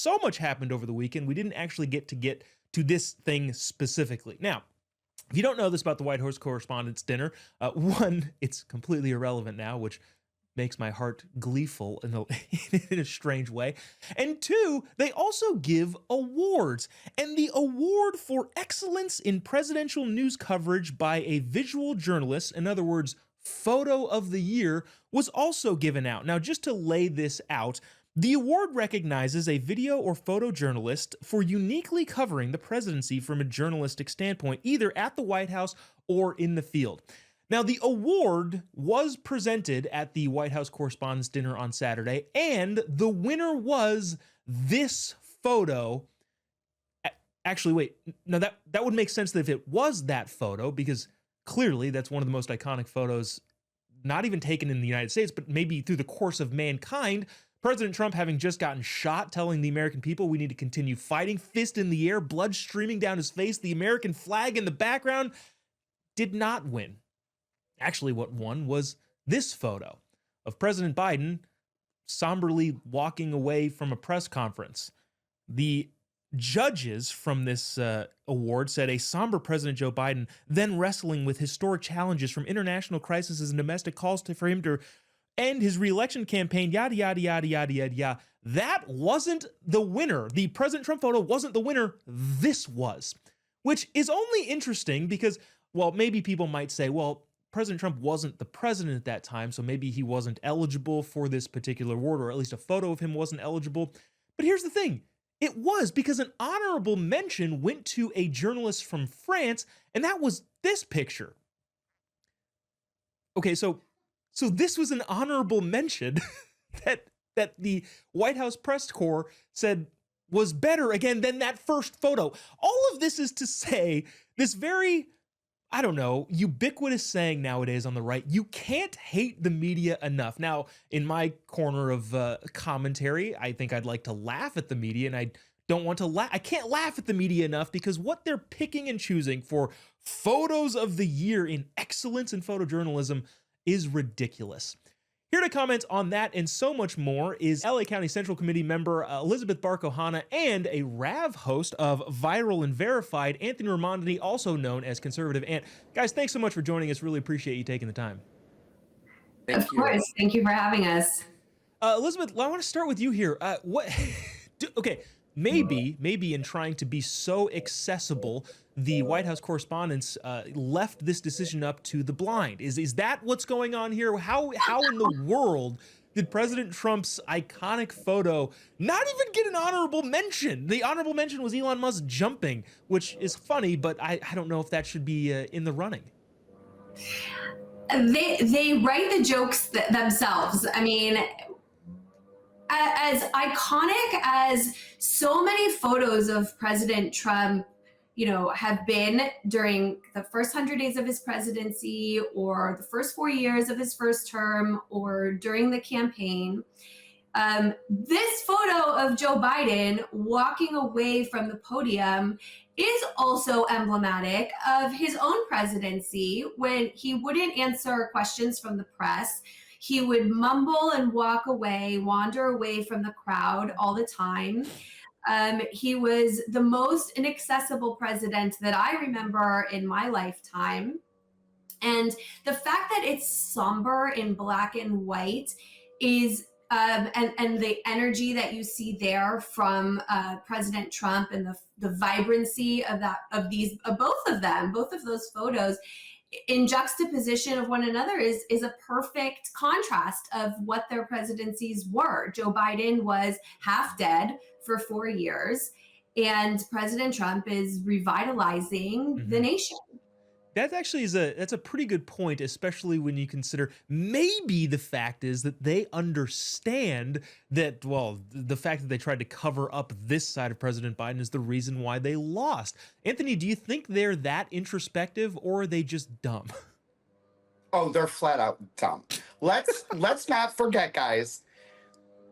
so much happened over the weekend, we didn't actually get to this thing specifically. Now, if you don't know this about the White House Correspondents' Dinner, one, it's completely irrelevant now, which makes my heart gleeful in a strange way. And two, they also give awards. And the award for excellence in presidential news coverage by a visual journalist, in other words, Photo of the Year, was also given out. Now, just to lay this out, the award recognizes a video or photojournalist for uniquely covering the presidency from a journalistic standpoint, either at the White House or in the field. Now, the award was presented at the White House Correspondents' Dinner on Saturday, and the winner was this photo. Actually, wait, no, that would make sense that if it was that photo, because clearly that's one of the most iconic photos, not even taken in the United States, but maybe through the course of mankind. President Trump having just gotten shot, telling the American people we need to continue fighting, fist in the air, blood streaming down his face, the American flag in the background, did not win. Actually, what won was this photo of President Biden somberly walking away from a press conference. The judges from this award said a somber President Joe Biden, then wrestling with historic challenges from international crises and domestic calls for him to end his re-election campaign, yada, yada, yada, yada, yada, yada. That wasn't the winner. The President Trump photo wasn't the winner. This was, which is only interesting because, well, maybe people might say, well, President Trump wasn't the president at that time, so maybe he wasn't eligible for this particular award, or at least a photo of him wasn't eligible. But here's the thing. It was, because an honorable mention went to a journalist from France, and that was this picture. Okay, so this was an honorable mention that the White House press corps said was better, again, than that first photo. All of this is to say this very, I don't know, ubiquitous saying nowadays on the right: you can't hate the media enough. Now, in my corner of commentary, I think I'd like to laugh at the media, and I don't want to laugh. I can't laugh at the media enough because what they're picking and choosing for photos of the year in excellence in photojournalism is ridiculous. Here to comment on that and so much more is LA County Central Committee member Elizabeth Bark-Ohana and a RAV host of Viral and Verified, Anthony Romandini, also known as Conservative Ant. Guys, thanks so much for joining us. Really appreciate you taking the time. Of course. Thank you for having us. Elizabeth, I want to start with you here. Okay, maybe in trying to be so accessible, the White House correspondents left this decision up to the blind. Is that what's going on here? How in the world did President Trump's iconic photo not even get an honorable mention? The honorable mention was Elon Musk jumping, which is funny, but I don't know if that should be in the running. They write the jokes themselves. I mean, as iconic as so many photos of President Trump, have been during the first 100 days of his presidency, or the first 4 years of his first term, or during the campaign, this photo of Joe Biden walking away from the podium is also emblematic of his own presidency, when he wouldn't answer questions from the press. He would mumble and walk away, wander away from the crowd all the time. He was the most inaccessible president that I remember in my lifetime. And the fact that it's somber in black and white is, and the energy that you see there from President Trump, and the vibrancy of both of those photos in juxtaposition of one another is a perfect contrast of what their presidencies were. Joe Biden was half dead for 4 years, and President Trump is revitalizing the nation. That actually that's a pretty good point, especially when you consider maybe the fact is that they understand that, well, the fact that they tried to cover up this side of President Biden is the reason why they lost. Anthony, do you think they're that introspective, or are they just dumb? Oh, they're flat out dumb. Let's not forget, guys,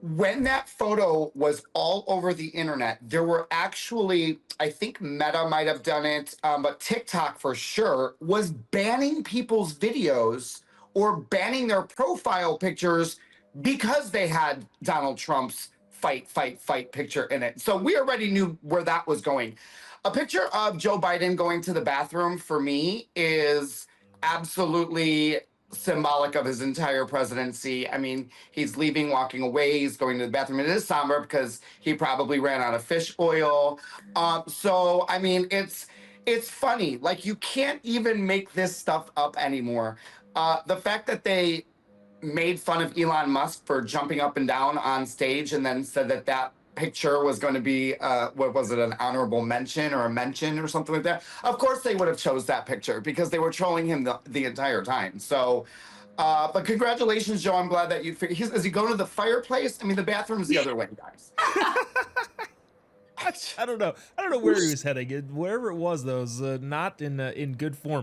when that photo was all over the internet, there were actually, I think Meta might have done it, but TikTok for sure was banning people's videos or banning their profile pictures because they had Donald Trump's fight picture in it. So we already knew where that was going. A picture of Joe Biden going to the bathroom for me is absolutely symbolic of his entire presidency. I mean, he's leaving, walking away, he's going to the bathroom. It is somber because he probably ran out of fish oil. So I mean, it's funny. Like, you can't even make this stuff up anymore. The fact that they made fun of Elon Musk for jumping up and down on stage and then said that that picture was going to be what was it, an honorable mention or a mention or something like that. Of course they would have chose that picture because they were trolling him the entire time. So but congratulations, Joe. I'm glad that you is he going to the fireplace? I mean, the bathroom's the other way, guys. I don't know where he was heading. Wherever it was, though, was not in good form.